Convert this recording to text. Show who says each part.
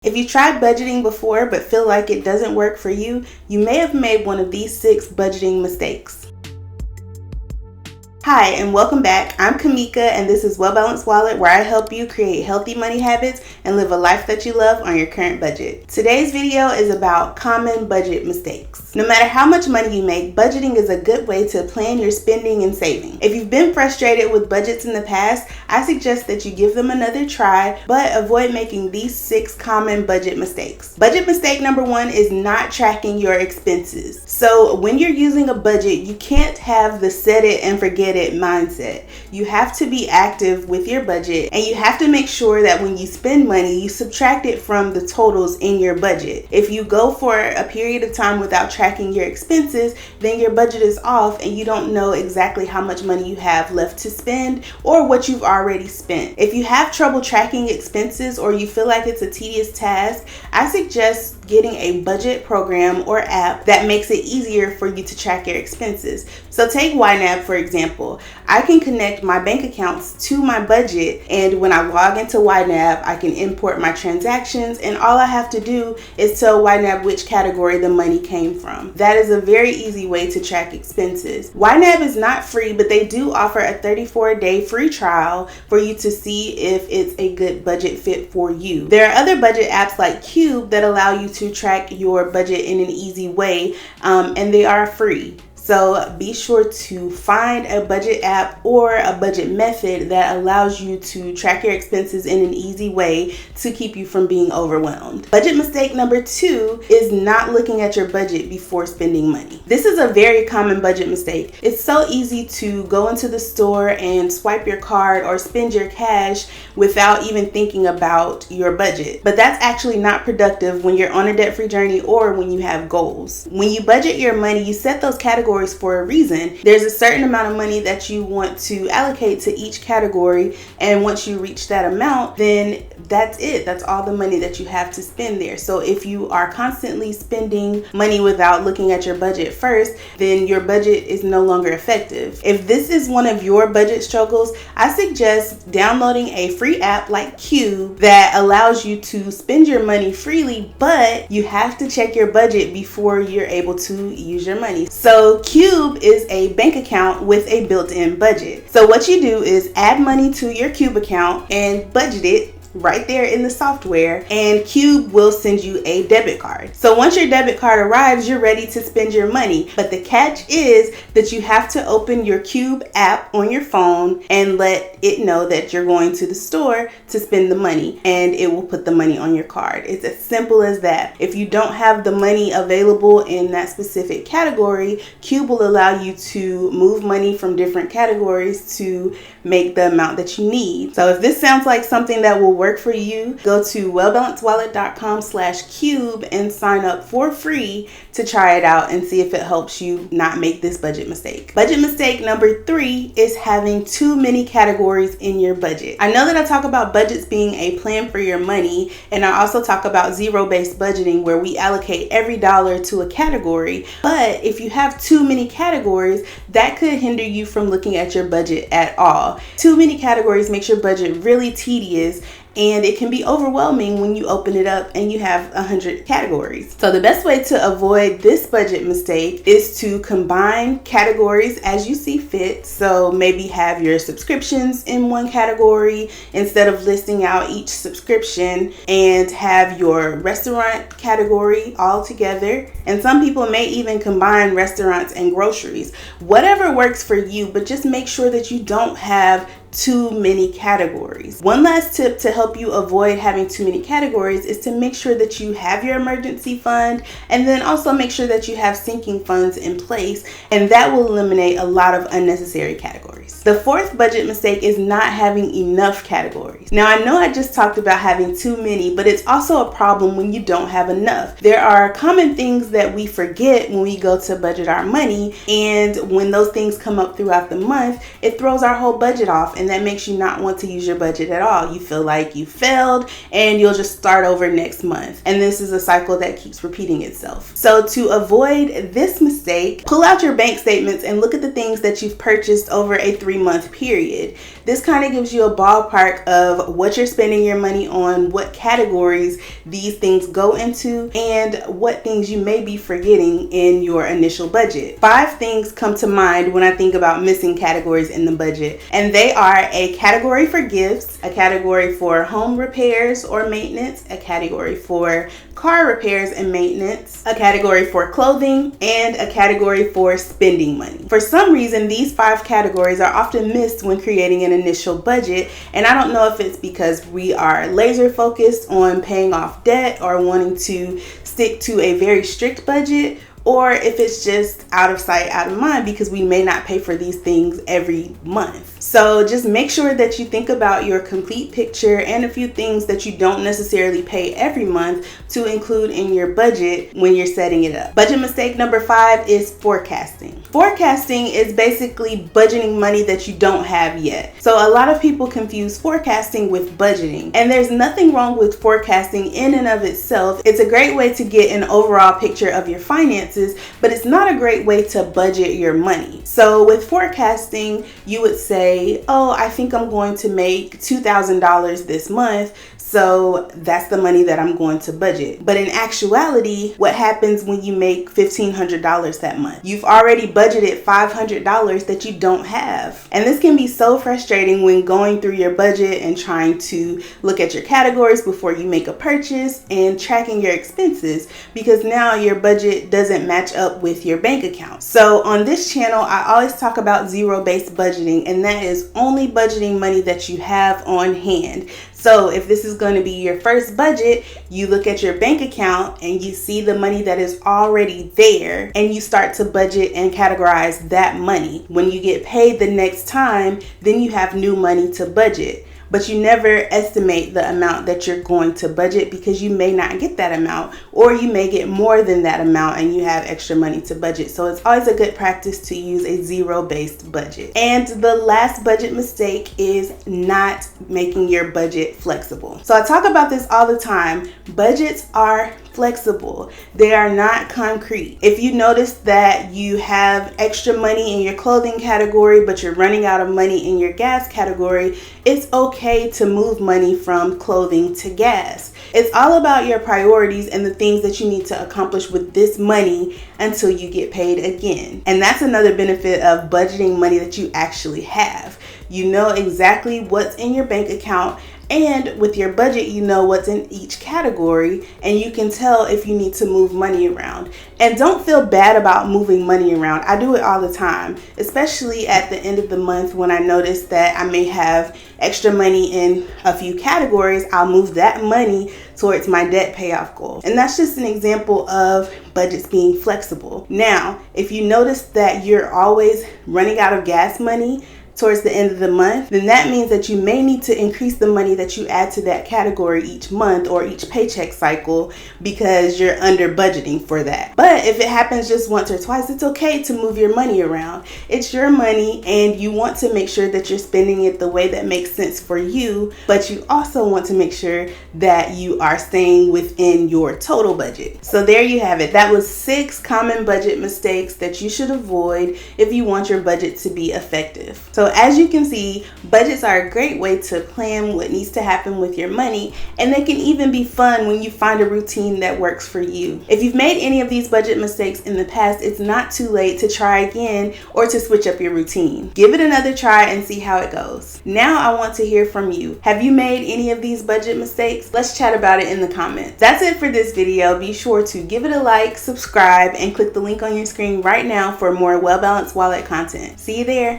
Speaker 1: If you tried budgeting before but feel like it doesn't work for you, you may have made one of these 6 budgeting mistakes. Hi, and welcome back. I'm Kamika, and this is Well Balanced Wallet, where I help you create healthy money habits and live a life that you love on your current budget. Today's video is about common budget mistakes. No matter how much money you make, budgeting is a good way to plan your spending and saving. If you've been frustrated with budgets in the past, I suggest that you give them another try, but avoid making these 6 common budget mistakes. Budget mistake number 1 is not tracking your expenses. So when you're using a budget, you can't have the set it and forget it mindset. You have to be active with your budget, and you have to make sure that when you spend money, you subtract it from the totals in your budget. If you go for a period of time without tracking your expenses, then your budget is off and you don't know exactly how much money you have left to spend or what you've already spent. If you have trouble tracking expenses or you feel like it's a tedious task, I suggest getting a budget program or app that makes it easier for you to track your expenses. So take YNAB for example. I can connect my bank accounts to my budget, and when I log into YNAB, I can import my transactions, and all I have to do is tell YNAB which category the money came from. That is a very easy way to track expenses. YNAB is not free, but they do offer a 34-day free trial for you to see if it's a good budget fit for you. There are other budget apps like Cube that allow you to track your budget in an easy way, and they are free. So be sure to find a budget app or a budget method that allows you to track your expenses in an easy way to keep you from being overwhelmed. Budget mistake number 2 is not looking at your budget before spending money. This is a very common budget mistake. It's so easy to go into the store and swipe your card or spend your cash without even thinking about your budget. But that's actually not productive when you're on a debt-free journey or when you have goals. When you budget your money, you set those categories for a reason. There's a certain amount of money that you want to allocate to each category, and once you reach that amount, then that's it. That's all the money that you have to spend there. So if you are constantly spending money without looking at your budget first, then your budget is no longer effective. If this is one of your budget struggles, I suggest downloading a free app like Cube that allows you to spend your money freely, but you have to check your budget before you're able to use your money. So Cube is a bank account with a built-in budget. So what you do is add money to your Cube account and budget it right there in the software, and Cube will send you a debit card. So once your debit card arrives, you're ready to spend your money. But the catch is that you have to open your Cube app on your phone and let it know that you're going to the store to spend the money, and it will put the money on your card. It's as simple as that. If you don't have the money available in that specific category, Cube will allow you to move money from different categories to make the amount that you need. So if this sounds like something that will work for you, go to wellbalancedwallet.com/cube and sign up for free to try it out and see if it helps you not make this budget mistake. Budget mistake number 3 is having too many categories in your budget. I know that I talk about budgets being a plan for your money, and I also talk about zero-based budgeting, where we allocate every dollar to a category. But if you have too many categories, that could hinder you from looking at your budget at all. Too many categories makes your budget really tedious, and it can be overwhelming when you open it up and you have 100 categories. So the best way to avoid this budget mistake is to combine categories as you see fit. So maybe have your subscriptions in one category instead of listing out each subscription, and have your restaurant category all together. And some people may even combine restaurants and groceries. Whatever works for you, but just make sure that you don't have too many categories. One last tip to help you avoid having too many categories is to make sure that you have your emergency fund, and then also make sure that you have sinking funds in place, and that will eliminate a lot of unnecessary categories. The 4th budget mistake is not having enough categories. Now I know I just talked about having too many, but it's also a problem when you don't have enough. There are common things that we forget when we go to budget our money, and when those things come up throughout the month, it throws our whole budget off, and that makes you not want to use your budget at all. You feel like you failed and you'll just start over next month. And this is a cycle that keeps repeating itself. So to avoid this mistake, pull out your bank statements and look at the things that you've purchased over a 3-month period. This kind of gives you a ballpark of what you're spending your money on, what categories these things go into, and what things you may be forgetting in your initial budget. 5 things come to mind when I think about missing categories in the budget, and they are a category for gifts, a category for home repairs or maintenance, a category for car repairs and maintenance, a category for clothing, and a category for spending money. For some reason, these 5 categories are often missed when creating an initial budget, and I don't know if it's because we are laser focused on paying off debt or wanting to stick to a very strict budget, or if it's just out of sight, out of mind, because we may not pay for these things every month. So just make sure that you think about your complete picture and a few things that you don't necessarily pay every month to include in your budget when you're setting it up. Budget mistake number 5 is forecasting. Forecasting is basically budgeting money that you don't have yet. So a lot of people confuse forecasting with budgeting, and there's nothing wrong with forecasting in and of itself. It's a great way to get an overall picture of your finances, but it's not a great way to budget your money. So with forecasting, you would say, oh, I think I'm going to make $2,000 this month, so that's the money that I'm going to budget. But in actuality, what happens when you make $1,500 that month? You've already budgeted $500 that you don't have. And this can be so frustrating when going through your budget and trying to look at your categories before you make a purchase and tracking your expenses, because now your budget doesn't match up with your bank account. So on this channel, I always talk about zero-based budgeting, and that is only budgeting money that you have on hand. So if this is going to be your first budget, you look at your bank account and you see the money that is already there, and you start to budget and categorize that money. When you get paid the next time, then you have new money to budget. But you never estimate the amount that you're going to budget, because you may not get that amount, or you may get more than that amount and you have extra money to budget. So it's always a good practice to use a zero-based budget. And the last budget mistake is not making your budget flexible. So I talk about this all the time. Budgets are flexible. They are not concrete. If you notice that you have extra money in your clothing category, but you're running out of money in your gas category, it's okay to move money from clothing to gas. It's all about your priorities and the things that you need to accomplish with this money until you get paid again. And that's another benefit of budgeting money that you actually have. You know exactly what's in your bank account, and with your budget, you know what's in each category, and you can tell if you need to move money around. And don't feel bad about moving money around. I do it all the time, especially at the end of the month when I notice that I may have extra money in a few categories. I'll move that money towards my debt payoff goal. And that's just an example of budgets being flexible. Now, if you notice that you're always running out of gas money towards the end of the month, then that means that you may need to increase the money that you add to that category each month or each paycheck cycle, because you're under budgeting for that. But if it happens just once or twice, it's okay to move your money around. It's your money, and you want to make sure that you're spending it the way that makes sense for you, but you also want to make sure that you are staying within your total budget. So there you have it. That was 6 common budget mistakes that you should avoid if you want your budget to be effective. So as you can see, budgets are a great way to plan what needs to happen with your money, and they can even be fun when you find a routine that works for you. If you've made any of these budget mistakes in the past, it's not too late to try again or to switch up your routine. Give it another try and see how it goes. Now I want to hear from you. Have you made any of these budget mistakes? Let's chat about it in the comments. That's it for this video. Be sure to give it a like, subscribe, and click the link on your screen right now for more Well Balanced Wallet content. See you there.